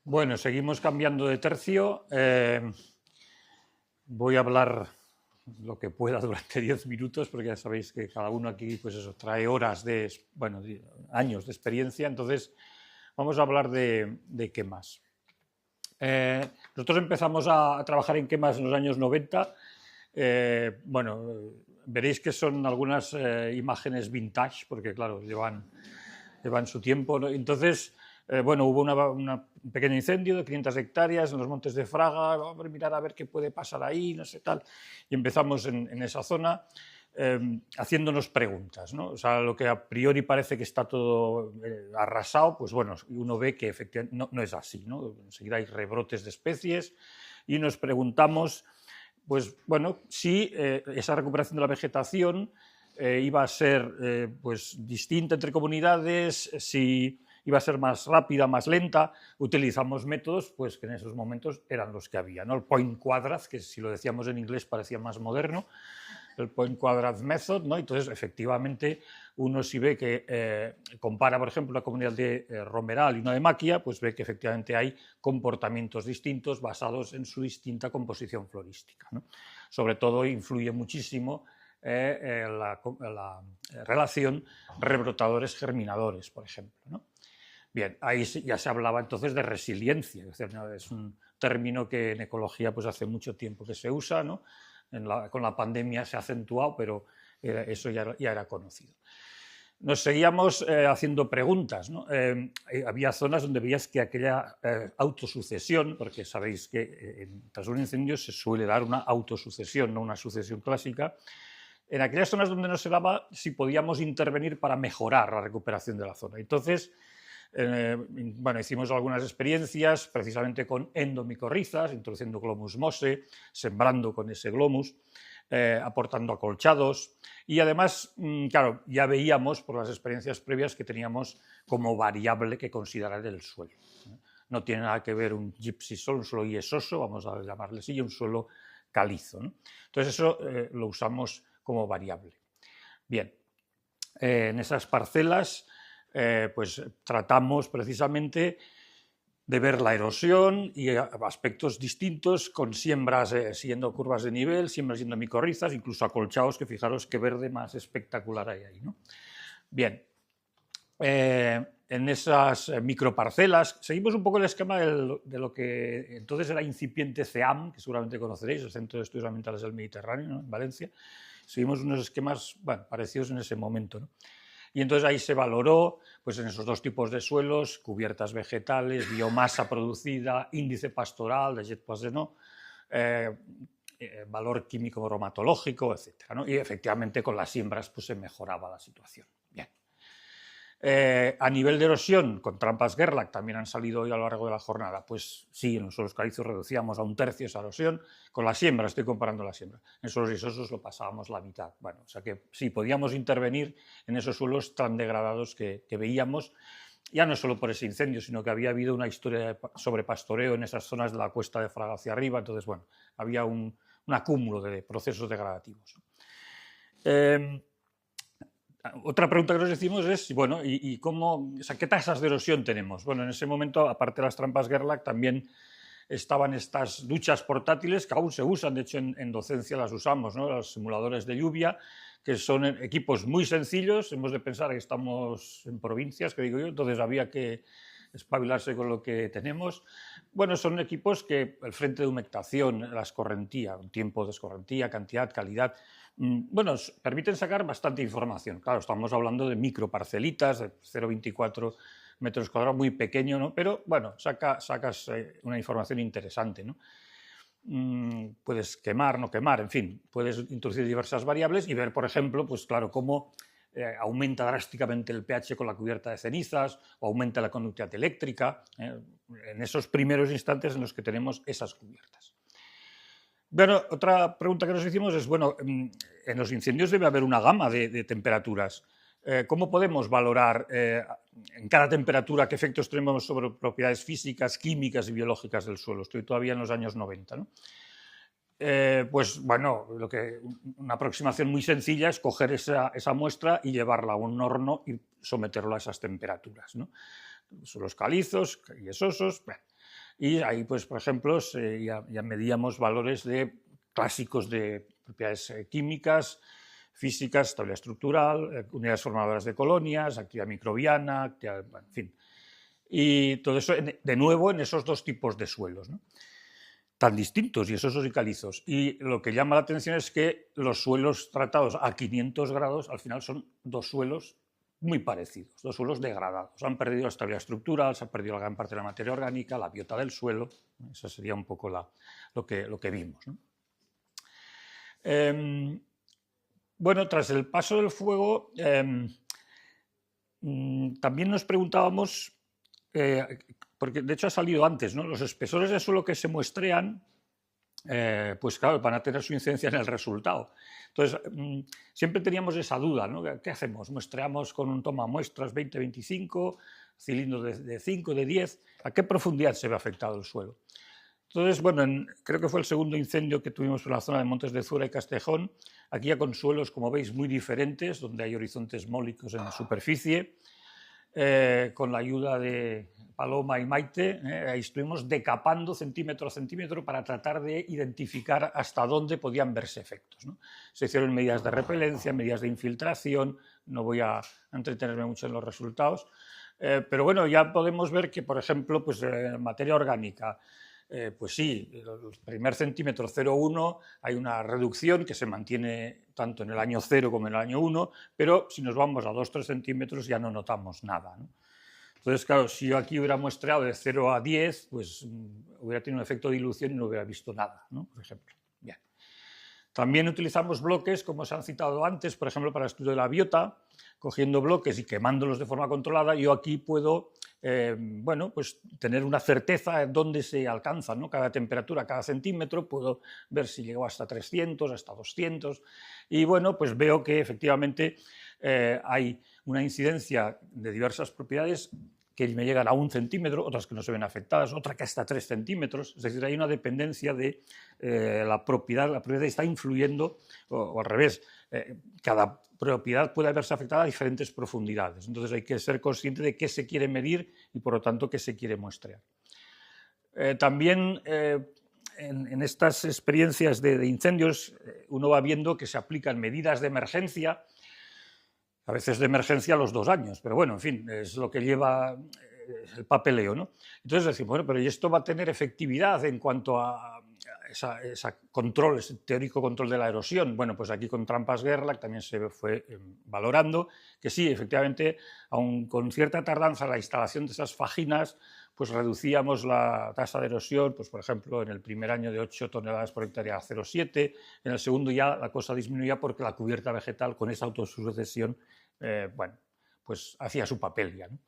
Bueno, seguimos cambiando de tercio. Voy a hablar lo que pueda durante 10 minutos, porque ya sabéis que cada uno aquí pues eso, trae horas años de experiencia. Entonces, vamos a hablar de quemas. Nosotros empezamos a trabajar en quemas en los años 90. Veréis que son algunas imágenes vintage, porque claro, llevan su tiempo, ¿no? Entonces, hubo un pequeño incendio de 500 hectáreas en los Montes de Fraga. Vamos a mirar a ver qué puede pasar ahí, no sé tal. Y empezamos en esa zona haciéndonos preguntas, ¿no? O sea, lo que a priori parece que está todo arrasado, pues bueno, uno ve que efectivamente no es así, ¿no? Enseguida hay rebrotes de especies y nos preguntamos, pues bueno, si esa recuperación de la vegetación iba a ser pues distinta entre comunidades, si iba a ser más rápida, más lenta. Utilizamos métodos pues, que en esos momentos eran los que había, ¿no? El point quadrant, que si lo decíamos en inglés parecía más moderno, el point quadrant method, ¿no? Entonces, efectivamente, uno si ve que compara, por ejemplo, la comunidad de Romeral y una de Maquia, pues ve que efectivamente hay comportamientos distintos basados en su distinta composición florística, ¿no? Sobre todo influye muchísimo la relación rebrotadores-germinadores, por ejemplo, ¿no? Bien, ahí ya se hablaba entonces de resiliencia, es decir, ¿no? Es un término que en ecología pues hace mucho tiempo que se usa, ¿no? Con la pandemia se ha acentuado, pero eso ya era conocido. Nos seguíamos haciendo preguntas, ¿no? Había zonas donde veías que aquella autosucesión, porque sabéis que tras un incendio se suele dar una autosucesión, no una sucesión clásica. En aquellas zonas donde no se daba, si podíamos intervenir para mejorar la recuperación de la zona. Entonces, hicimos algunas experiencias precisamente con endomicorrizas, introduciendo glomus mose, sembrando con ese glomus, aportando acolchados y además, claro, ya veíamos por las experiencias previas que teníamos como variable que considerar el suelo. No tiene nada que ver un gypsy soil, un suelo yesoso, vamos a llamarle así, y un suelo calizo, ¿no? Entonces eso lo usamos como variable. Bien, en esas parcelas pues tratamos precisamente de ver la erosión y aspectos distintos con siembras siguiendo curvas de nivel, siembras siendo micorrizas, incluso acolchados, que fijaros qué verde más espectacular hay ahí, ¿no? Bien, en esas microparcelas seguimos un poco el esquema de lo que entonces era incipiente CEAM, que seguramente conoceréis, el Centro de Estudios Ambientales del Mediterráneo, ¿no? En Valencia. Seguimos unos esquemas parecidos en ese momento, ¿no? Y entonces ahí se valoró, pues en esos dos tipos de suelos, cubiertas vegetales, biomasa producida, índice pastoral de Jet Poisson, valor químico bromatológico, etc., ¿no? Y efectivamente con las siembras pues, se mejoraba la situación. Bien. A nivel de erosión, con trampas Gerlach también han salido hoy a lo largo de la jornada. Pues sí, en los suelos calizos reducíamos a 1/3 esa erosión. Con la siembra, estoy comparando la siembra. En suelos yesosos lo pasábamos la mitad. Bueno, o sea que sí, podíamos intervenir en esos suelos tan degradados que veíamos, ya no solo por ese incendio, sino que había habido una historia sobre pastoreo en esas zonas de la cuesta de Fraga hacia arriba. Entonces, bueno, había un acúmulo de procesos degradativos. Otra pregunta que nos decimos es, bueno, ¿y cómo, o sea, qué tasas de erosión tenemos? Bueno, en ese momento, aparte de las trampas Gerlach, también estaban estas duchas portátiles que aún se usan, de hecho en docencia las usamos, ¿no? Los simuladores de lluvia, que son equipos muy sencillos. Hemos de pensar que estamos en provincias, que digo yo, entonces había que espabilarse con lo que tenemos. Bueno, son equipos que el frente de humectación, la escorrentía, un tiempo de escorrentía, cantidad, calidad, bueno, permiten sacar bastante información. Claro, estamos hablando de microparcelitas, de 0,24 metros cuadrados, muy pequeño, ¿no? Pero bueno, sacas una información interesante, ¿no? Puedes quemar, no quemar, en fin, puedes introducir diversas variables y ver, por ejemplo, pues claro, cómo aumenta drásticamente el pH con la cubierta de cenizas o aumenta la conductividad eléctrica en esos primeros instantes en los que tenemos esas cubiertas. Bueno, otra pregunta que nos hicimos es, bueno, en los incendios debe haber una gama de temperaturas. ¿Cómo podemos valorar en cada temperatura qué efectos tenemos sobre propiedades físicas, químicas y biológicas del suelo? Estoy todavía en los años 90, ¿no? Pues bueno, una aproximación muy sencilla es coger esa muestra y llevarla a un horno y someterlo a esas temperaturas, ¿no? Suelos calizos, yesosos. Bueno. y ahí, pues, por ejemplo, ya medíamos valores clásicos de propiedades químicas, físicas, estabilidad estructural, unidades formadoras de colonias, actividad microbiana, en fin. Y todo eso, de nuevo, en esos dos tipos de suelos, ¿no? Tan distintos, y esos y calizos. Y lo que llama la atención es que los suelos tratados a 500 grados al final son dos suelos muy parecidos, dos suelos degradados. Han perdido la estabilidad estructural, se ha perdido la gran parte de la materia orgánica, la biota del suelo. Esa sería un poco lo que vimos, ¿no? Bueno, tras el paso del fuego, también nos preguntábamos, porque de hecho ha salido antes, ¿no? Los espesores de suelo que se muestrean, pues claro, van a tener su incidencia en el resultado. Entonces, siempre teníamos esa duda, ¿no? ¿Qué hacemos? ¿Muestreamos con un toma muestras 20-25, cilindros de 5, de 10? ¿A qué profundidad se ve afectado el suelo? Entonces, bueno, creo que fue el segundo incendio que tuvimos en la zona de Montes de Zura y Castejón, aquí ya con suelos, como veis, muy diferentes, donde hay horizontes mólicos en la superficie, con la ayuda de Paloma y Maite, ahí estuvimos decapando centímetro a centímetro para tratar de identificar hasta dónde podían verse efectos, ¿no? Se hicieron medidas de repelencia, medidas de infiltración, no voy a entretenerme mucho en los resultados, pero bueno, ya podemos ver que, por ejemplo, pues, materia orgánica, pues sí, el primer centímetro 0,1 hay una reducción que se mantiene tanto en el año 0 como en el año 1, pero si nos vamos a 2-3 centímetros ya no notamos nada, ¿no? Entonces, claro, si yo aquí hubiera muestreado de 0 a 10, pues hubiera tenido un efecto de dilución y no hubiera visto nada, ¿no? Por ejemplo. Bien. También utilizamos bloques, como se han citado antes, por ejemplo, para el estudio de la biota, cogiendo bloques y quemándolos de forma controlada. Yo aquí puedo bueno, pues tener una certeza de dónde se alcanza, ¿no? Cada temperatura, cada centímetro, puedo ver si llegó hasta 300, hasta 200, y bueno, pues veo que efectivamente hay una incidencia de diversas propiedades que me llegan a 1 centímetro, otras que no se ven afectadas, otra que hasta 3 centímetros, es decir, hay una dependencia de la propiedad está influyendo, o al revés, cada propiedad puede verse afectada a diferentes profundidades, entonces hay que ser consciente de qué se quiere medir y por lo tanto qué se quiere muestrear. También en estas experiencias de incendios uno va viendo que se aplican medidas de emergencia, a veces de emergencia a los 2 años, pero bueno, en fin, es lo que lleva el papeleo, ¿no? Entonces decimos, bueno, pero ¿y esto va a tener efectividad en cuanto a ese control, ese teórico control de la erosión? Bueno, pues aquí con trampas Gerlach también se fue valorando que sí, efectivamente, aun con cierta tardanza la instalación de esas fajinas, pues reducíamos la tasa de erosión, pues por ejemplo, en el primer año de 8 toneladas por hectárea a 0,7, en el segundo ya la cosa disminuía porque la cubierta vegetal con esa autosucesión, bueno, pues hacía su papel ya, ¿no?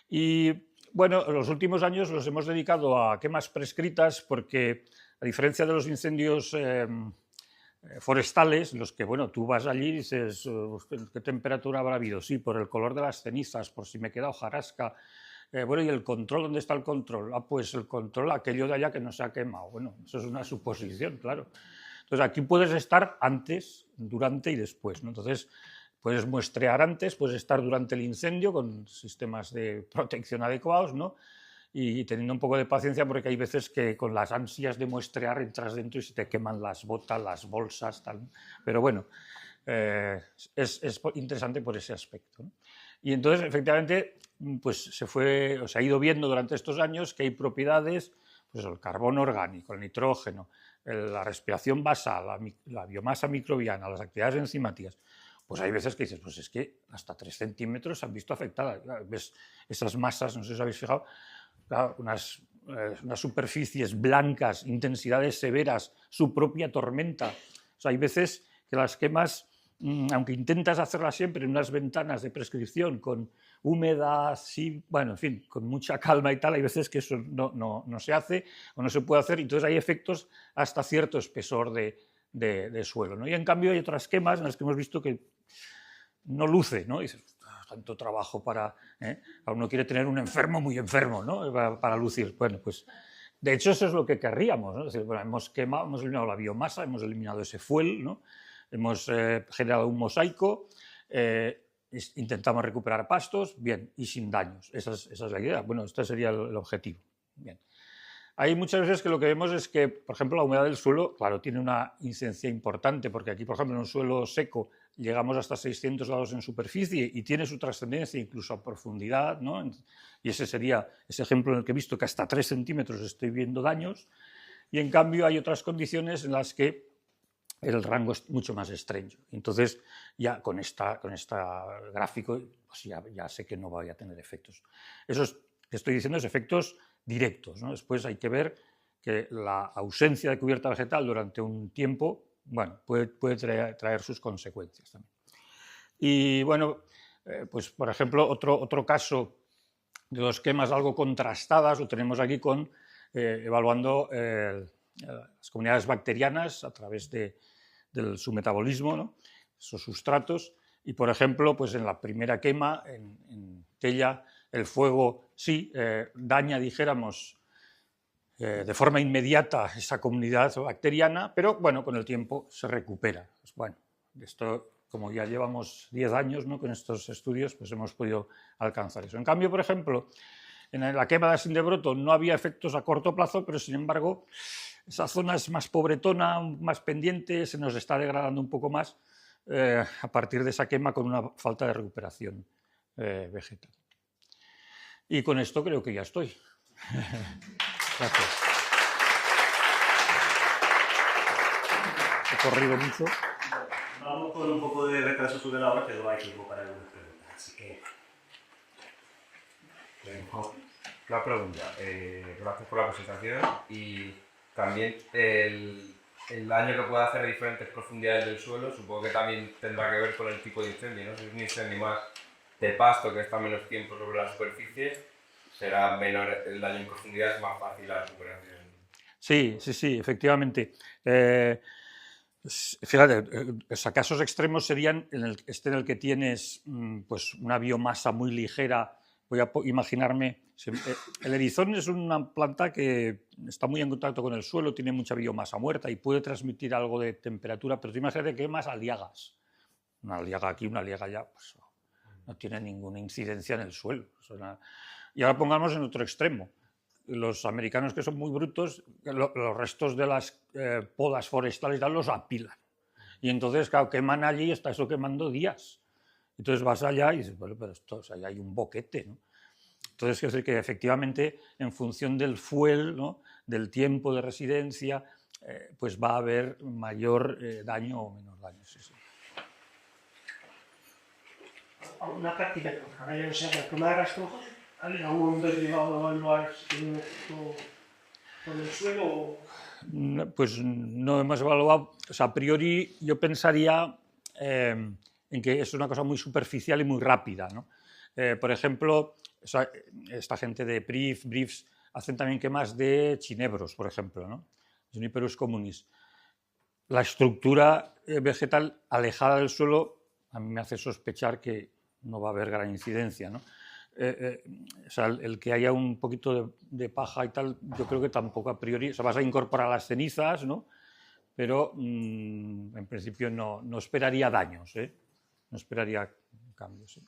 Y bueno, en los últimos años los hemos dedicado a quemas prescritas porque, a diferencia de los incendios forestales, en los que, bueno, tú vas allí y dices, ¿qué temperatura habrá habido? Sí, por el color de las cenizas, por si me queda hojarasca. Bueno, ¿y el control? ¿Dónde está el control? Ah, pues el control, aquello de allá que no se ha quemado. Bueno, eso es una suposición, claro. Entonces, aquí puedes estar antes, durante y después, ¿no? Entonces, puedes muestrear antes, puedes estar durante el incendio con sistemas de protección adecuados, ¿no? Y teniendo un poco de paciencia porque hay veces que con las ansias de muestrear entras dentro y se te queman las botas, las bolsas, tal. Pero bueno, es interesante por ese aspecto, ¿no? Y entonces, efectivamente, pues se ha ido viendo durante estos años que hay propiedades, pues el carbono orgánico, el nitrógeno, la respiración basal, la biomasa microbiana, las actividades enzimáticas. Pues hay veces que dices, pues es que hasta 3 centímetros se han visto afectadas. Ves esas masas, no sé si os habéis fijado, unas superficies blancas, intensidades severas, su propia tormenta. O sea, hay veces que las quemas, aunque intentas hacerlas siempre en unas ventanas de prescripción con húmeda, sí, bueno, en fin, con mucha calma y tal, hay veces que eso no se hace o no se puede hacer, y entonces hay efectos hasta cierto espesor de suelo, ¿no? Y en cambio hay otras quemas en las que hemos visto que no luce, ¿no? Y dices, tanto trabajo para... uno quiere tener un enfermo muy enfermo, ¿no? Para lucir. Bueno, pues de hecho eso es lo que querríamos, ¿no? Es decir, bueno, hemos eliminado la biomasa, hemos eliminado ese fuel, ¿no? Hemos generado un mosaico, intentamos recuperar pastos, bien, y sin daños. Esa es la idea. Bueno, este sería el objetivo. Bien. Hay muchas veces que lo que vemos es que, por ejemplo, la humedad del suelo, claro, tiene una incidencia importante, porque aquí, por ejemplo, en un suelo seco llegamos hasta 600 grados en superficie y tiene su trascendencia incluso a profundidad, ¿no? Y ese sería ese ejemplo en el que he visto que hasta 3 centímetros estoy viendo daños, y en cambio hay otras condiciones en las que el rango es mucho más estrecho. Entonces, ya con este gráfico, pues ya sé que no voy a tener efectos. Eso que estoy diciendo es efectos directos, ¿no? Después hay que ver que la ausencia de cubierta vegetal durante un tiempo, bueno, puede traer sus consecuencias también. Y bueno, pues por ejemplo, otro caso de dos esquemas algo contrastadas lo tenemos aquí con evaluando las comunidades bacterianas a través de su metabolismo, ¿no? Esos sustratos. Y, por ejemplo, pues en la primera quema, en Tella, el fuego sí daña, dijéramos, de forma inmediata esa comunidad bacteriana, pero bueno, con el tiempo se recupera. Pues, bueno, esto, como ya llevamos 10 años, ¿no?, con estos estudios, pues hemos podido alcanzar eso. En cambio, por ejemplo, en la quema de Asindebroto no había efectos a corto plazo, pero sin embargo, esa zona es más pobretona, más pendiente, se nos está degradando un poco más a partir de esa quema con una falta de recuperación vegetal. Y con esto creo que ya estoy. Gracias. He corrido mucho. Vamos con un poco de retraso sobre la hora, pero hay tiempo para algunas preguntas. Así que... Una pregunta. Gracias por la presentación. Y también el daño que puede hacer a diferentes profundidades del suelo, supongo que también tendrá que ver con el tipo de incendio, ¿no? Si es un incendio más de pasto que está menos tiempo sobre la superficie, será menor el daño en profundidad, es más fácil la recuperación. Sí, efectivamente. Fíjate, casos extremos serían en el que tienes pues una biomasa muy ligera. Voy a imaginarme, el erizón es una planta que está muy en contacto con el suelo, tiene mucha biomasa muerta y puede transmitir algo de temperatura, pero tú imagínate que quemas aliagas. Una aliaga aquí, una aliaga allá, pues no tiene ninguna incidencia en el suelo. Y ahora pongamos en otro extremo. Los americanos, que son muy brutos, los restos de las podas forestales los apilan. Y entonces, claro, queman allí y está eso quemando días. Entonces vas allá y dices, bueno, pero esto, o sea, ya hay un boquete, ¿no? Entonces, es decir, que efectivamente, en función del fuel, ¿no?, del tiempo de residencia, pues va a haber mayor daño o menor daño. Sí. Una práctica que ojalá ya no sea la quema de rastrojos. ¿Hay algún derivado evaluar con el suelo? Pues no hemos evaluado. O sea, a priori yo pensaría en que es una cosa muy superficial y muy rápida, ¿no? Por ejemplo, o sea, esta gente de Briefs hacen también quemas de chinebros, por ejemplo, ¿no? Juniperus communis. La estructura vegetal alejada del suelo a mí me hace sospechar que no va a haber gran incidencia, ¿no? O sea, el que haya un poquito de paja y tal, yo creo que tampoco a priori, o sea, vas a incorporar las cenizas, ¿no? Pero en principio no esperaría daños, no esperaría cambios. ¿Sí?